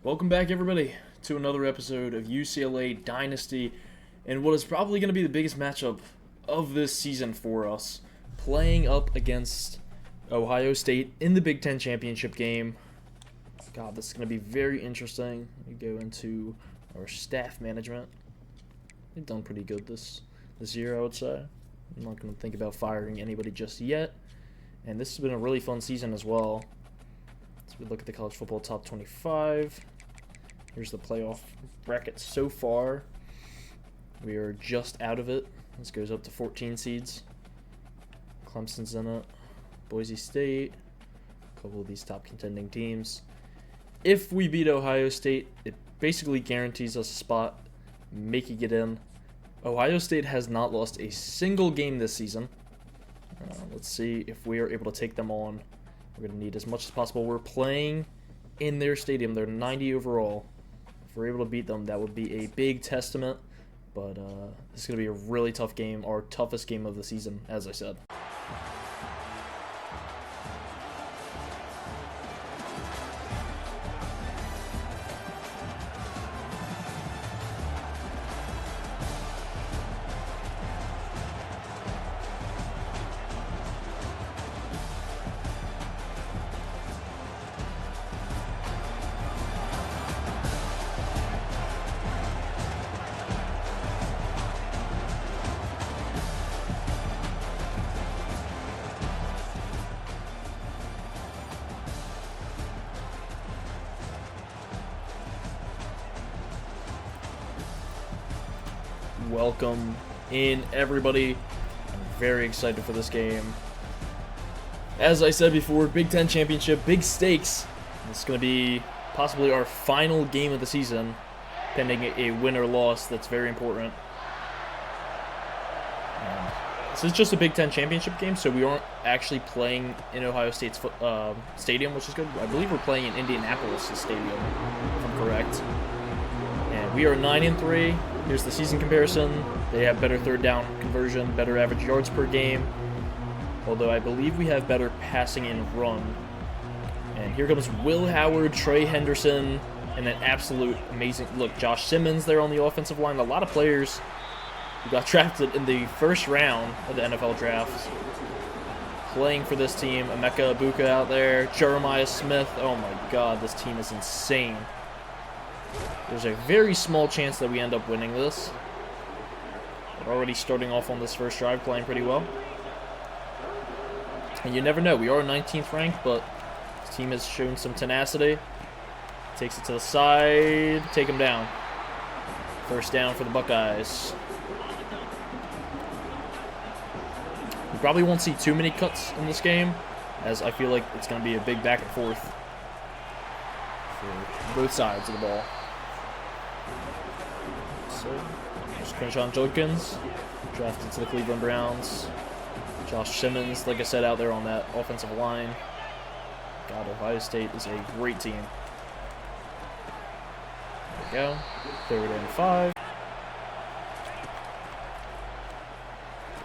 Welcome back, everybody, to another episode of UCLA Dynasty, and what is probably going to be the biggest matchup of this season for us, playing up against Ohio State in the Big Ten championship game. God, this is going to be very interesting. We go into our staff management. They've done pretty good this year, I would say. I'm not going to think about firing anybody just yet, and this has been a really fun season as well. So we look at the college football top 25. Here's the playoff bracket so far. We are just out of it. This goes up to 14 seeds. Clemson's in it. Boise State. A couple of these top contending teams. If we beat Ohio State, it basically guarantees us a spot, making it in. Ohio State has not lost a single game this season. Let's see if we are able to take them on. We're going to need as much as possible. We're playing in their stadium. They're 90 overall. If we're able to beat them, that would be a big testament. But this is going to be a really tough game, our toughest game of the season, as I said. Welcome in, everybody. I'm very excited for this game. As I said before, Big Ten championship, big stakes. This is going to be possibly our final game of the season, pending a win or loss. That's very important. And this is just a Big Ten championship game, so we aren't actually playing in Ohio State's stadium, which is good. I believe we're playing in Indianapolis' stadium, if I'm correct. And we are 9-3. Here's the season comparison. They have better third down conversion, better average yards per game. Although I believe we have better passing and run. And here comes Will Howard, Trey Henderson, and an absolute amazing look. Josh Simmons there on the offensive line. A lot of players who got drafted in the first round of the NFL draft playing for this team. Emeka Ibuka out there, Jeremiah Smith. Oh my God, this team is insane. There's a very small chance that we end up winning this. We're already starting off on this first drive playing pretty well. And you never know. We are 19th ranked, but this team has shown some tenacity. Takes it to the side. Take them down. First down for the Buckeyes. We probably won't see too many cuts in this game, as I feel like it's going to be a big back and forth for both sides of the ball. So, there's Quinshon Judkins, drafted to the Cleveland Browns. Josh Simmons, like I said, out there on that offensive line. God, Ohio State is a great team. There we go. 3rd and 5.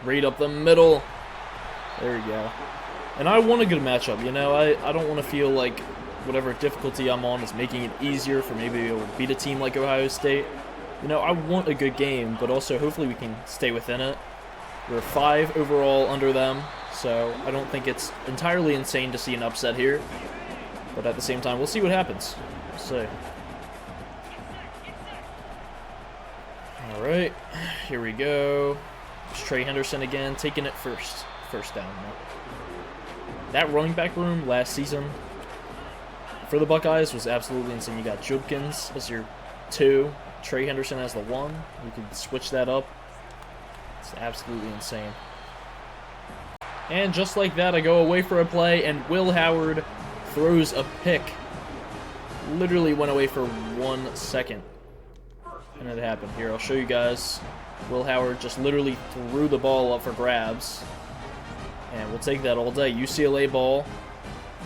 Right up the middle. There we go. And I want a good matchup, you know. I don't want to feel like whatever difficulty I'm on is making it easier for me to be able to beat a team like Ohio State. You know, I want a good game, but also hopefully we can stay within it. We're 5 overall under them, so I don't think it's entirely insane to see an upset here. But at the same time, we'll see what happens. We'll see. All right, here we go. It's Trey Henderson again, taking it first. First down. That running back room last season for the Buckeyes was absolutely insane. You got Judkins as your 2, Trey Henderson as the 1. You could switch that up. It's absolutely insane. And just like that, I go away for a play, and Will Howard throws a pick. Literally went away for 1 second. And it happened. Here, I'll show you guys. Will Howard just literally threw the ball up for grabs. And we'll take that all day. UCLA ball.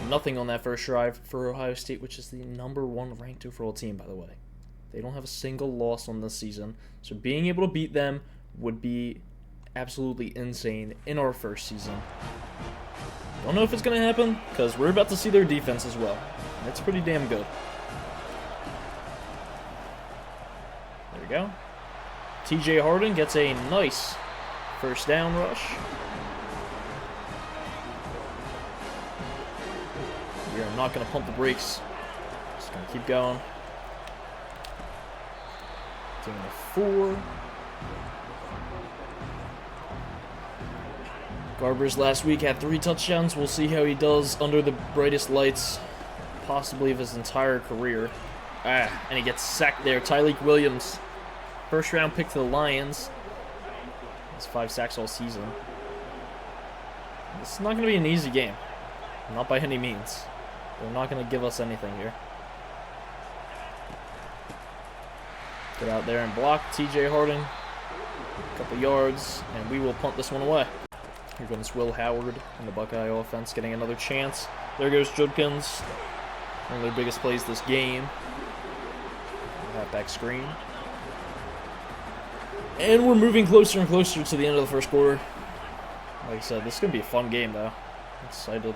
Nothing on that first drive for Ohio State, which is the #1 ranked overall team, by the way. They don't have a single loss on this season. So being able to beat them would be absolutely insane in our first season. Don't know if it's going to happen, because we're about to see their defense as well. And it's pretty damn good. go. TJ Harden gets a nice first down rush. We are not going to pump the brakes. Just going to keep going. Taking a 4. Garbers last week had 3 touchdowns. We'll see how he does under the brightest lights, possibly of his entire career. And he gets sacked there. Tyleek Williams, first round pick to the Lions. Has 5 sacks all season. This is not going to be an easy game. Not by any means. They're not going to give us anything here. Get out there and block TJ Harden. A couple yards, and we will punt this one away. Here comes Will Howard in the Buckeye offense, getting another chance. There goes Judkins. One of their biggest plays this game. Halfback screen. And we're moving closer and closer to the end of the first quarter. Like I said, this is going to be a fun game, though. I'm excited.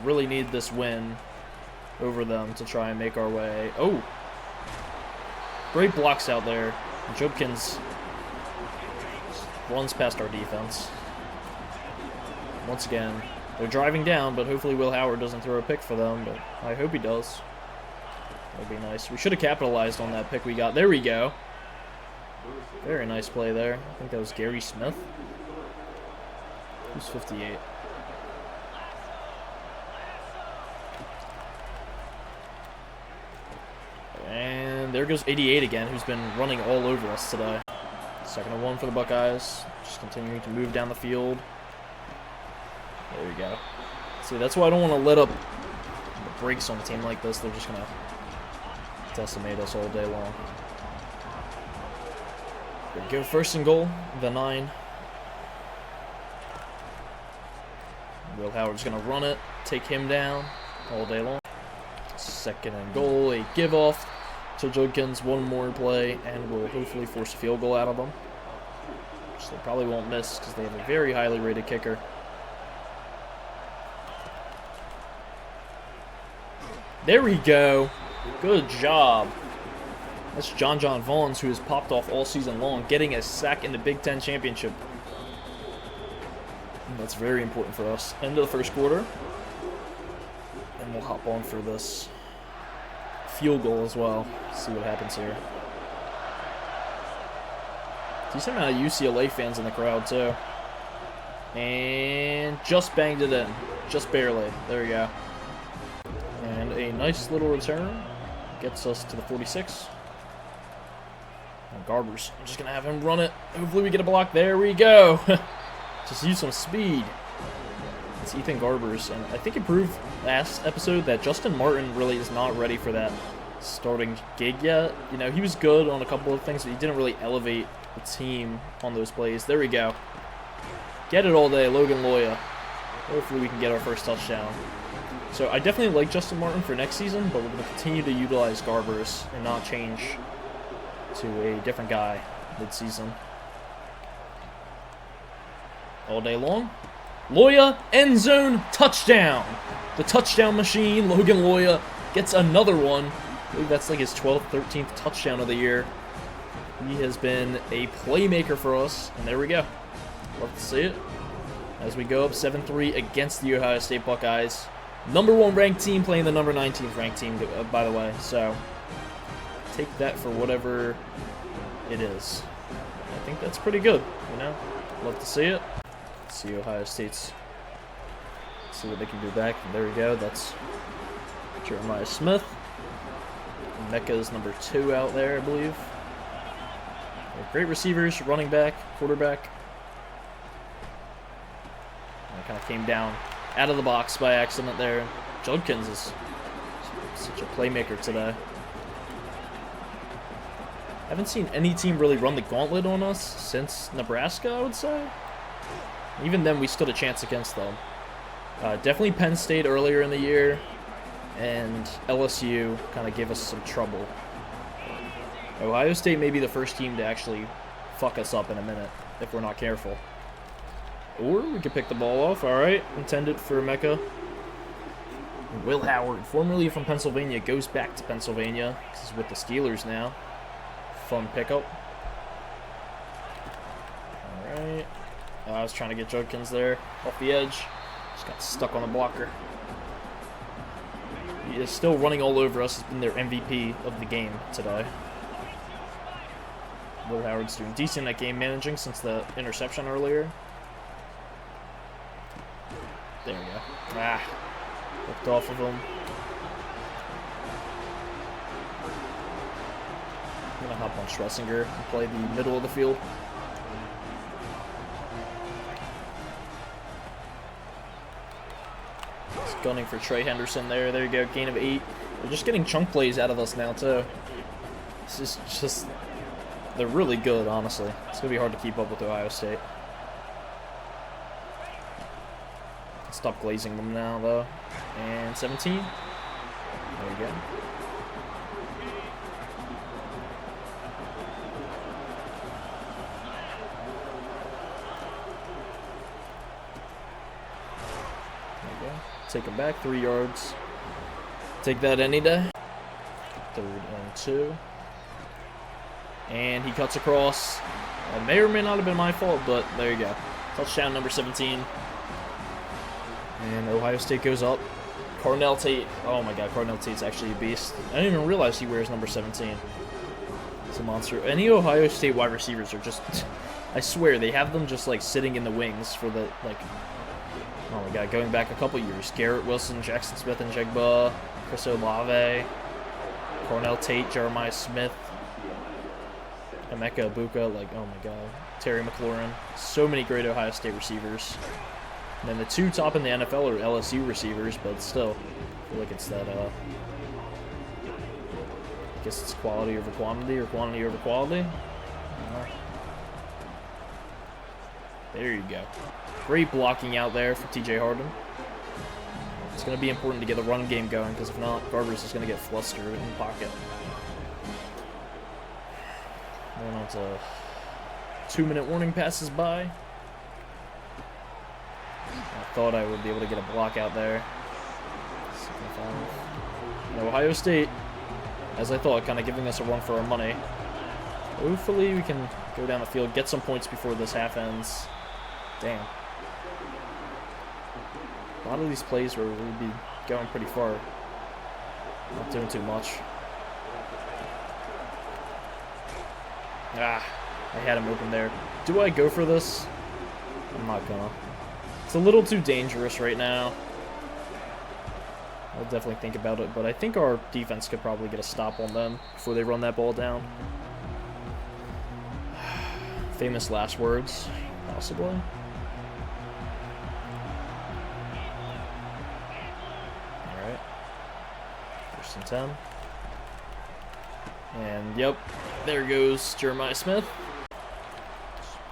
Really need this win over them to try and make our way. Oh! Great blocks out there. Judkins runs past our defense. Once again, they're driving down, but hopefully Will Howard doesn't throw a pick for them, but I hope he does. That would be nice. We should have capitalized on that pick we got. There we go. Very nice play there. I think that was Gary Smith. Who's 58? And there goes 88 again, who's been running all over us today. 2nd and 1 for the Buckeyes. Just continuing to move down the field. There we go. See, that's why I don't want to let up the brakes on a team like this. They're just going to decimate us all day long. There we go. 1st and goal. The 9. Will Howard's going to run it. Take him down all day long. 2nd and goal. A give off to Judkins. One more play, and we'll hopefully force a field goal out of them. Which they probably won't miss because they have a very highly rated kicker. There we go. Good job. That's John Vaughns, who has popped off all season long, getting a sack in the Big Ten Championship. And that's very important for us. End of the first quarter. And we'll hop on for this field goal as well. See what happens here. Decent amount of UCLA fans in the crowd, too. And just banged it in. Just barely. There we go. And a nice little return gets us to the 46. And Garbers, I'm just going to have him run it. Hopefully we get a block. There we go. Just use some speed. It's Ethan Garbers. And I think it proved last episode that Justin Martin really is not ready for that starting gig yet. You know, he was good on a couple of things, but he didn't really elevate the team on those plays. There we go. Get it all day, Logan Loya. Hopefully we can get our first touchdown. So I definitely like Justin Martin for next season, but we're going to continue to utilize Garbers and not change to a different guy mid-season. All day long. Loya, end zone, touchdown. The touchdown machine, Logan Loya, gets another one. I believe that's like his 12th, 13th touchdown of the year. He has been a playmaker for us, and there we go. Love to see it. As we go up 7-3 against the Ohio State Buckeyes. Number 1 ranked team playing the number 19th ranked team, by the way. So, take that for whatever it is. I think that's pretty good, you know? Love to see it. Let's see Ohio State's. See what they can do back. And there we go. That's Jeremiah Smith. Mecca is number 2 out there, I believe. Great receivers, running back, quarterback. And kind of came down out of the box by accident there. Judkins is such a playmaker today. Haven't seen any team really run the gauntlet on us since Nebraska, I would say. Even then, we stood a chance against them. Definitely Penn State earlier in the year, and LSU kind of gave us some trouble. Ohio State may be the first team to actually fuck us up in a minute if we're not careful. Or we could pick the ball off. All right, intended for Mecca. Will Howard, formerly from Pennsylvania, goes back to Pennsylvania. This is with the Steelers now. fun pickup. Alright. I was trying to get Judkins there off the edge. Just got stuck on the blocker. He is still running all over us. He's been their MVP of the game today. Will Howard's doing decent at game managing since the interception earlier. There we go. Ah, looked off of him. I'm going to hop on Schlesinger and play the middle of the field. Just gunning for Trey Henderson there. There you go, gain of 8. They're just getting chunk plays out of us now, too. This is just... They're really good, honestly. It's going to be hard to keep up with Ohio State. Stop glazing them now, though. And 17. There we go. Take him back 3 yards. Take that any day. 3rd and 2. And he cuts across. It may or may not have been my fault, but there you go. Touchdown number 17. And Ohio State goes up. Cornell Tate. Oh my god, Cornell Tate's actually a beast. I didn't even realize he wears number 17. It's a monster. Any Ohio State wide receivers are just... I swear, they have them just like sitting in the wings for the, like... Oh my god, going back a couple years. Garrett Wilson, Jackson Smith and Jigba, Chris Olave, Cornell Tate, Jeremiah Smith, Emeka Ibuka, like, oh my god. Terry McLaurin. So many great Ohio State receivers. And then the 2 top in the NFL are LSU receivers, but still, I feel like it's that, I guess it's quality over quantity or quantity over quality. There you go. Great blocking out there for TJ Harden. It's going to be important to get the run game going, because if not, Garbers is going to get flustered in the pocket. Then on to 2-minute warning passes by. I thought I would be able to get a block out there. And Ohio State, as I thought, kind of giving us a run for our money. Hopefully we can go down the field, get some points before this half ends. Damn. A lot of these plays where we'd be going pretty far. Not doing too much. Ah, I had him open there. Do I go for this? I'm not gonna. It's a little too dangerous right now. I'll definitely think about it, but I think our defense could probably get a stop on them before they run that ball down. Famous last words, possibly. Alright. 1st and 10. And, yep, there goes Jeremiah Smith.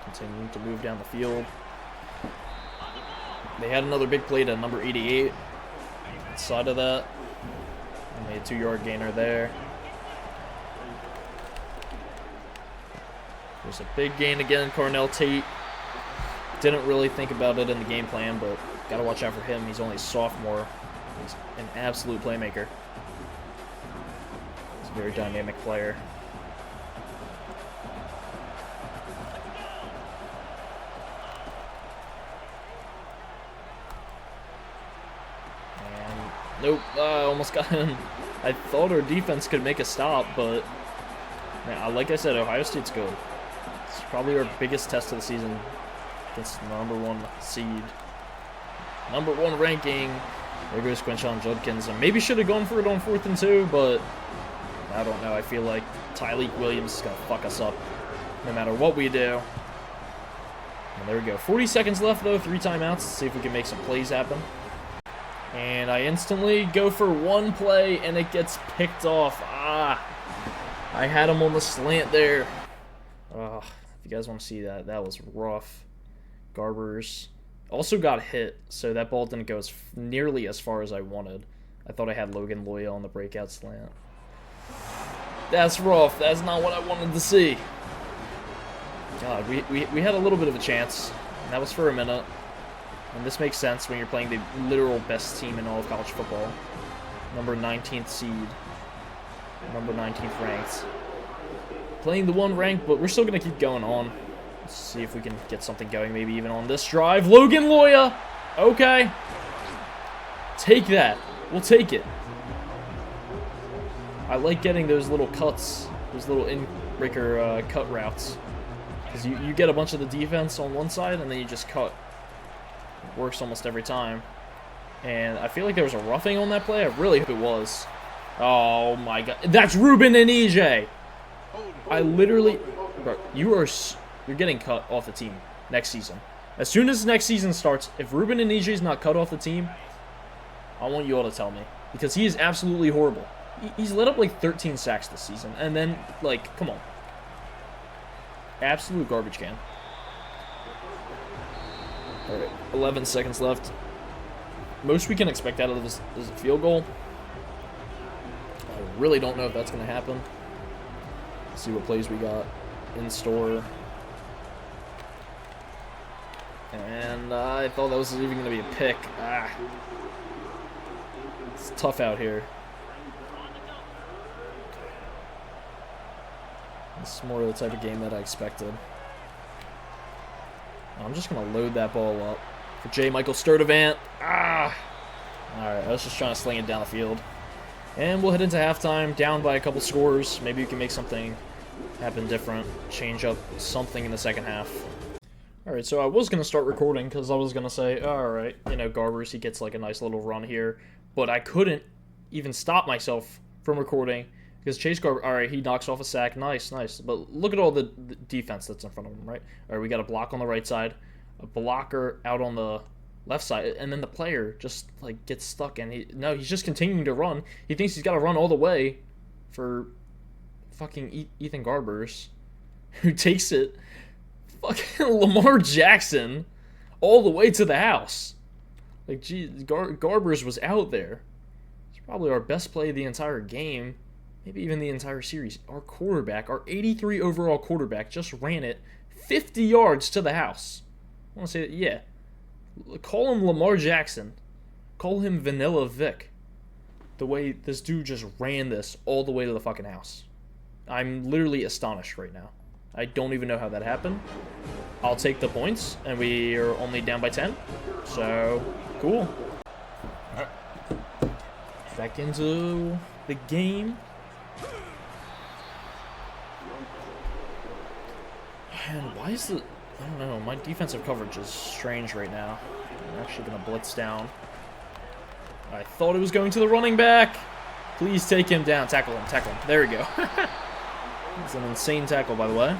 Continuing to move down the field. They had another big play to number 88. Outside of that, and made a 2-yard gainer there. There's a big gain again, Cornell Tate. Didn't really think about it in the game plan, but gotta watch out for him. He's only a sophomore. He's an absolute playmaker. He's a very dynamic player. Nope, almost got him. I thought our defense could make a stop, but man, like I said, Ohio State's good. It's probably our biggest test of the season against the #1 seed. #1 ranking. There goes Quinshon Judkins. And maybe should have gone for it on 4th and 2, but I don't know. I feel like Tyleik Williams is going to fuck us up no matter what we do. And there we go. 40 seconds left, though. 3 timeouts. Let's see if we can make some plays happen. And I instantly go for one play, and it gets picked off. Ah, I had him on the slant there. Oh, if you guys want to see that, that was rough. Garbers also got hit, so that ball didn't go nearly as far as I wanted. I thought I had Logan Loya on the breakout slant. That's rough. That's not what I wanted to see. God, we had a little bit of a chance, and that was for a minute. And this makes sense when you're playing the literal best team in all of college football. Number 19th seed. Number 19th ranked. playing the 1 rank, but we're still going to keep going on. Let's see if we can get something going, maybe even on this drive. Logan Loya. Okay. Take that. We'll take it. I like getting those little cuts, those little in-breaker cut routes. Because you get a bunch of the defense on one side, and then you just cut. It works almost every time. And I feel like there was a roughing on that play. I really hope it was. Oh, my God. That's Ruben and EJ. I literally... Bro, you're getting cut off the team next season. As soon as next season starts, if Ruben and EJ is not cut off the team, I want you all to tell me. Because he is absolutely horrible. He's let up like 13 sacks this season. And then, like, come on. Absolute garbage can. Alright, 11 seconds left. Most we can expect out of this is a field goal. I really don't know if that's going to happen. Let's see what plays we got in store. And I thought that was even going to be a pick. It's tough out here. This is more of the type of game that I expected. I'm just going to load that ball up for J. Michael Sturdivant. Alright, I was just trying to sling it down the field. And we'll head into halftime, down by a couple scores. Maybe we can make something happen different, change up something in the second half. Alright, so I was going to start recording because I was going to say, alright, you know, Garbers, he gets like a nice little run here. But I couldn't even stop myself from recording because Chase Garber, alright, he knocks off a sack. Nice, nice. But look at all the defense that's in front of him, right? Alright, we got a block on the right side, a blocker out on the left side, and then the player just like gets stuck and he's just continuing to run. He thinks he's got to run all the way for fucking Ethan Garbers, who takes it fucking Lamar Jackson all the way to the house. Like, gee, Garbers was out there. It's probably our best play of the entire game, maybe even the entire series. Our quarterback, our 83 overall quarterback, just ran it 50 yards to the house. I want to say that, yeah. Call him Lamar Jackson. Call him Vanilla Vic. The way this dude just ran this all the way to the fucking house. I'm literally astonished right now. I don't even know how that happened. I'll take the points, and we are only down by 10. So, cool. Back into the game. And why is the... I don't know. My defensive coverage is strange right now. I'm actually going to blitz down. I thought it was going to the running back. Please take him down. Tackle him. Tackle him. There we go. It's an insane tackle, by the way.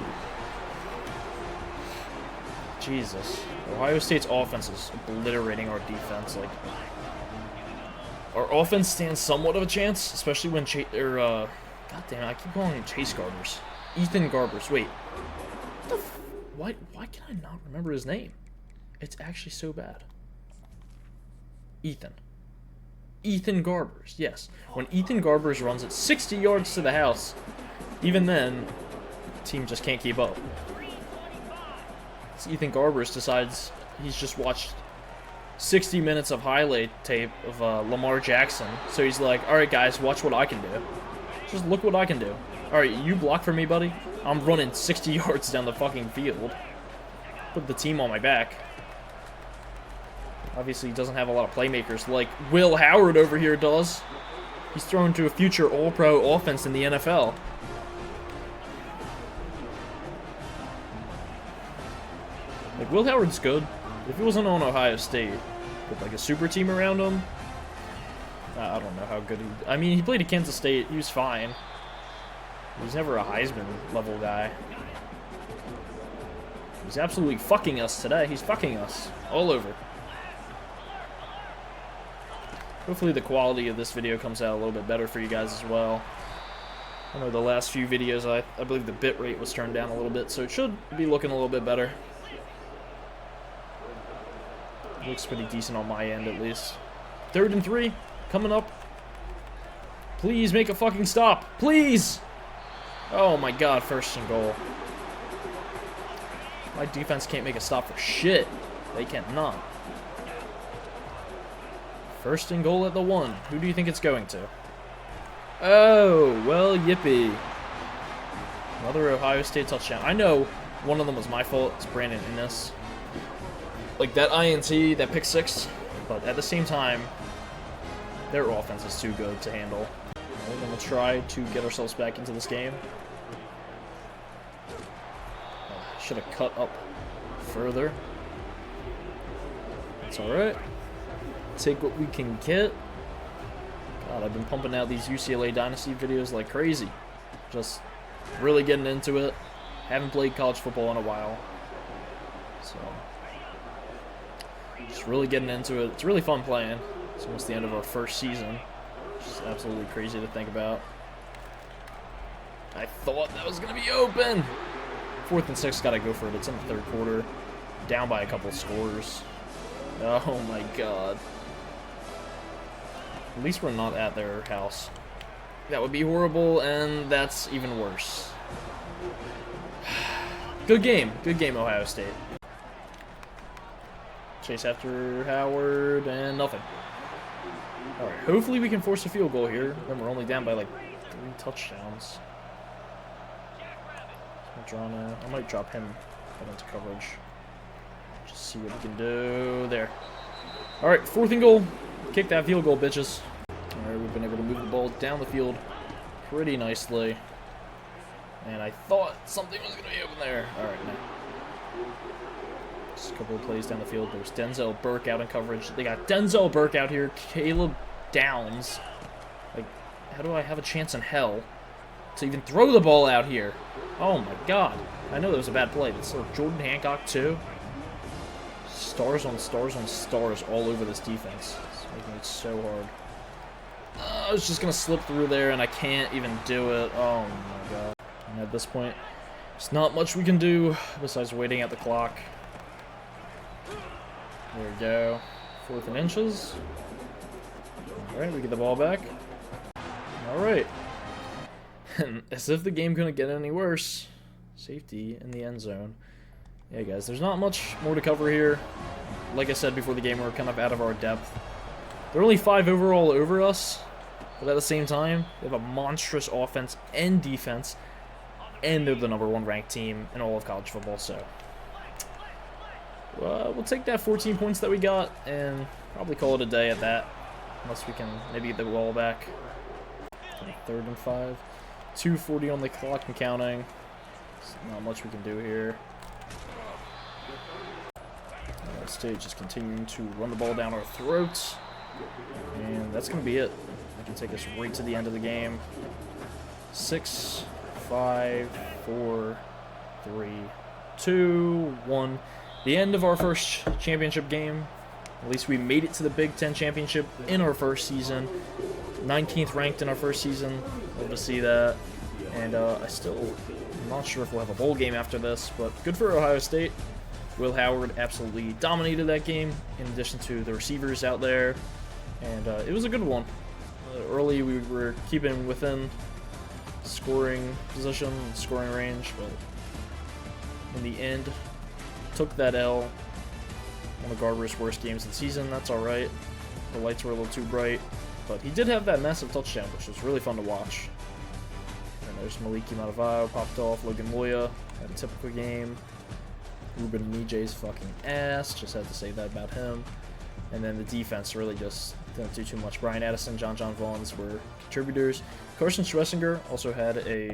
Jesus. Ohio State's offense is obliterating our defense. Like, our offense stands somewhat of a chance, especially when God damn it, I keep calling him Chase Garbers. Ethan Garbers. Wait. What the why can I not remember his name? It's actually so bad. Ethan Garbers. Yes. When Ethan Garbers runs it 60 yards to the house, even then, the team just can't keep up. Ethan Garbers decides he's just watched 60 minutes of highlight tape of Lamar Jackson. So he's like, alright guys, watch what I can do. Just look what I can do. Alright, you block for me, buddy. I'm running 60 yards down the fucking field. Put the team on my back. Obviously, he doesn't have a lot of playmakers like Will Howard over here does. He's thrown to a future all-pro offense in the NFL. Like, Will Howard's good. If he wasn't on Ohio State with, like, a super team around him, I don't know how good he... I mean, he played at Kansas State. He was fine. He was never a Heisman-level guy. He's absolutely fucking us today. He's fucking us all over. Hopefully the quality of this video comes out a little bit better for you guys as well. I know the last few videos, I believe the bit rate was turned down a little bit, so it should be looking a little bit better. Looks pretty decent on my end, at least. 3rd and 3, coming up. Please make a fucking stop. Please! Oh my god, 1st and goal. My defense can't make a stop for shit. They cannot. 1st and goal at the 1. Who do you think it's going to? Oh, well, yippee. Another Ohio State touchdown. I know one of them was my fault. It's Brandon Innes. Like that INT, that pick six. But at the same time, their offense is too good to handle. We're going to try to get ourselves back into this game. Should have cut up further. That's alright. Take what we can get. God, I've been pumping out these UCLA Dynasty videos like crazy. Just really getting into it. Haven't played college football in a while. So, just really getting into it. It's really fun playing. It's almost the end of our first season. Which is absolutely crazy to think about. I thought that was going to be open. 4th and 6, gotta go for it. It's in the 3rd quarter. Down by a couple scores. Oh my god. At least we're not at their house. That would be horrible, and that's even worse. Good game. Good game, Ohio State. Chase after Howard, and nothing. Alright, hopefully we can force a field goal here. Then we're only down by like 3 touchdowns. I might drop him into coverage. Just see what we can do there. Alright, 4th and goal. Kick that field goal, bitches. Alright, we've been able to move the ball down the field pretty nicely. And I thought something was going to be open there. Alright, now. Just a couple of plays down the field. There's Denzel Burke out in coverage. They got Denzel Burke out here. Caleb Downs. Like, how do I have a chance in hell to even throw the ball out here? Oh my god. I know that was a bad play, but still, Jordan Hancock too. Stars on stars on stars all over this defense. It's making it so hard. I was just going to slip through there, and I can't even do it. Oh my god. And at this point, there's not much we can do besides waiting at the clock. There we go. 4th and inches. Alright, we get the ball back. Alright. As if the game couldn't get any worse. Safety in the end zone. Yeah, guys, there's not much more to cover here. Like I said before the game, we're kind of out of our depth. They're only 5 overall over us, but at the same time, they have a monstrous offense and defense, and they're the #1 ranked team in all of college football, so we'll take that 14 points that we got and probably call it a day at that, unless we can maybe get the ball back. 3rd and 5. 2:40 on the clock and counting. There's not much we can do here. Ohio State just continuing to run the ball down our throats. And that's going to be it. That can take us right to the end of the game. 6, 5, 4, 3, 2, 1. The end of our first championship game. At least we made it to the Big Ten championship in our first season. 19th ranked in our first season. Love to see that. And I'm not sure if we'll have a bowl game after this, but good for Ohio State. Will Howard absolutely dominated that game, in addition to the receivers out there. And it was a good one. Early we were keeping within scoring position, scoring range, but in the end, took that L. One of Garber's worst games of the season. That's alright. The lights were a little too bright. But he did have that massive touchdown, which was really fun to watch. And there's Maliki Matavao, popped off. Logan Moya had a typical game. Ruben Nijay's fucking ass. Just had to say that about him. And then the defense really just didn't do too much. Brian Addison, John Vaughns were contributors. Carson Schlesinger also had a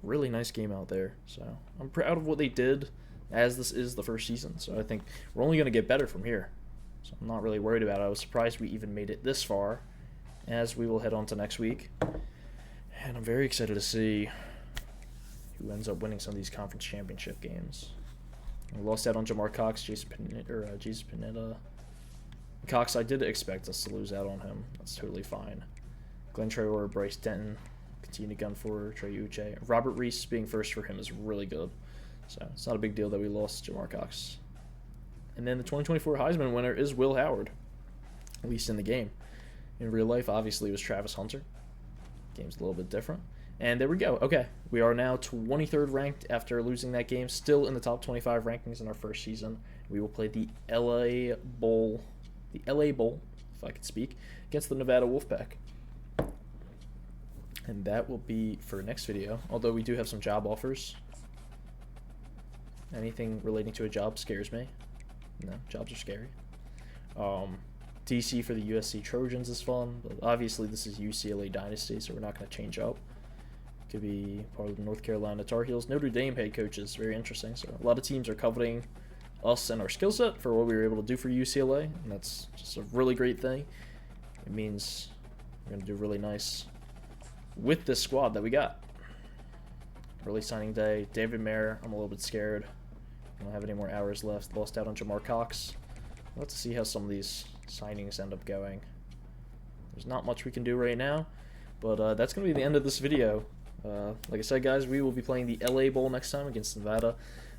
really nice game out there. So I'm proud of what they did, as this is the first season. So I think we're only going to get better from here. So I'm not really worried about it. I was surprised we even made it this far, as we will head on to next week. And I'm very excited to see who ends up winning some of these conference championship games. We lost out on Jamar Cox, Jesus Pineda. Cox, I did expect us to lose out on him. That's totally fine. Glenn Traylor, Bryce Denton, continue to gun for Trey Uche. Robert Reese being first for him is really good. So it's not a big deal that we lost Jamar Cox. And then the 2024 Heisman winner is Will Howard, at least in the game. In real life, obviously, it was Travis Hunter. Game's a little bit different. And there we go. Okay, we are now 23rd ranked after losing that game. Still in the top 25 rankings in our first season. We will play the LA Bowl, if I could speak, against the Nevada Wolfpack. And that will be for next video, although we do have some job offers. Anything relating to a job scares me. No, jobs are scary. DC for the USC Trojans is fun, but obviously this is UCLA Dynasty, so we're not going to change up. Could be part of the North Carolina Tar Heels. Notre Dame head coaches, very interesting. So a lot of teams are coveting us and our skill set for what we were able to do for UCLA, and that's just a really great thing. It means we're going to do really nice with this squad that we got. Early signing day, David Mayer, I'm a little bit scared. I don't have any more hours left. Lost out on Jamar Cox. Let's see how some of these signings end up going. There's not much we can do right now, but that's going to be the end of this video. Like I said, guys, we will be playing the LA Bowl next time against Nevada.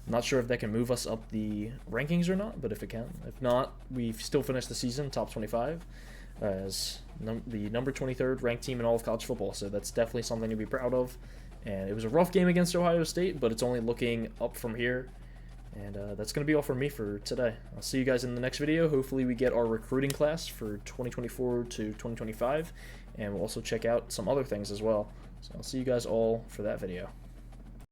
I'm not sure if that can move us up the rankings or not, but if it can. If not, we've still finished the season top 25 as the number 23rd ranked team in all of college football, so that's definitely something to be proud of. And it was a rough game against Ohio State, but it's only looking up from here. And that's going to be all from me for today. I'll see you guys in the next video. Hopefully we get our recruiting class for 2024 to 2025, and we'll also check out some other things as well. So I'll see you guys all for that video.